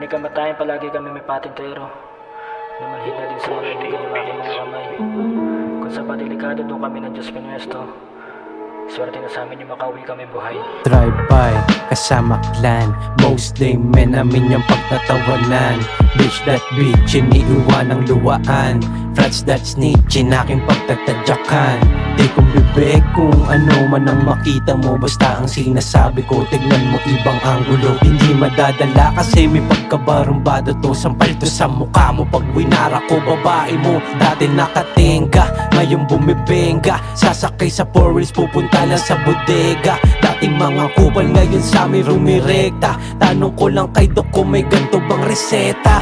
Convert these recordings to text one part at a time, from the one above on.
May kamatayan palagi kami may patintero. Namanhid na din sa mga ibigan yung aking mga kamay. Kung sa padelikado doon kami ng Diyos pinuesto, swerte na sa amin yung makauwi kami buhay. Drive-by, kasama clan. Most day men namin yung pagtatawanan. Bitch that bitch, iniiwan ng luwaan. Frats that snitch, aking pagtatadyakan. Di kong bibig kung ano man ang makita mo. Basta ang sinasabi ko, tignan mo ibang anggulo. Hindi madadala kasi may pagkabarumbado to. Sampal to sa mukha mo pag winara ko. Babae mo, dati nakatenga, ngayon bumibenga. Sasakay sa four wheels, pupunta lang sa bodega. Dating mga kupal, ngayon sa amin rumirekta. Tanong ko lang kay Doc kung may ganto bang reseta.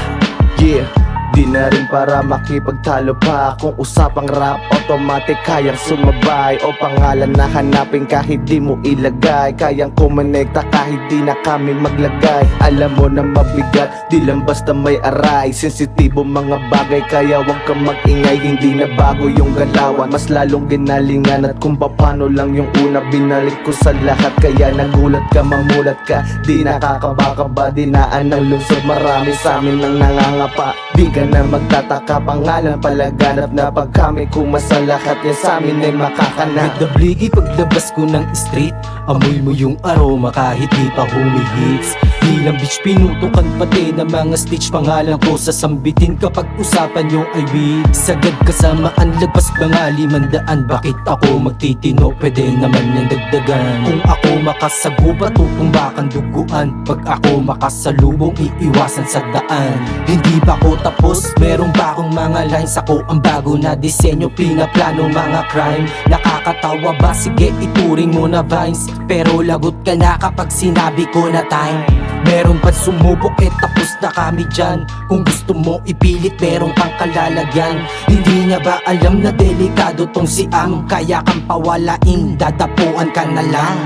Yeah, di na rin para makipagtalo pa. Kung usapang rap, automatic kayang sumabay. O pangalan na hanapin kahit di mo ilagay. Kayang kumonekta kahit di na kami maglagay. Alam mo na mabigat, di lang basta may aray. Sensitibo mga bagay, kaya wag kang mag-ingay. Hindi na bago yung galawan, mas lalong ginalingan. At kung paano lang yung una, binalik ko sa lahat. Kaya nagulat ka, mamulat ka, di nakakabaka, dinaan ng lungsod. Marami sa amin nang nangangapa. Di ka na magtataka, pangalan palaganap na pag kami kumasa lahat yan sa amin ay makakanap. With the bligi paglabas ko ng street, amoy mo yung aroma kahit di pa humihits. Bilang bitch pinutukan pati ng mga stitch. Pangalan ko sasambitin kapag usapan yung IV. Sagad kasamaan lagpas bangali mandaan. Bakit ako magtitino, pwede naman yung dagdagan. Kung ako makasagupa, tutumbakan duguan. Pag ako makasalubong, iiwasan sa daan. Hindi pa ako tapos, meron pa akong mga lines. Ako ang bago na disenyo, pinaplano mga crime. Nakakatawa ba? Sige ituring mo na vines. Pero lagot ka na kapag sinabi ko na time. Meron pa sumubok tapos na kami dyan. Kung gusto mo ipilit meron kang kalalagyan. Hindi niya ba alam na delikado tong si Am? Kaya kang pawalain, dadapuan ka na lang.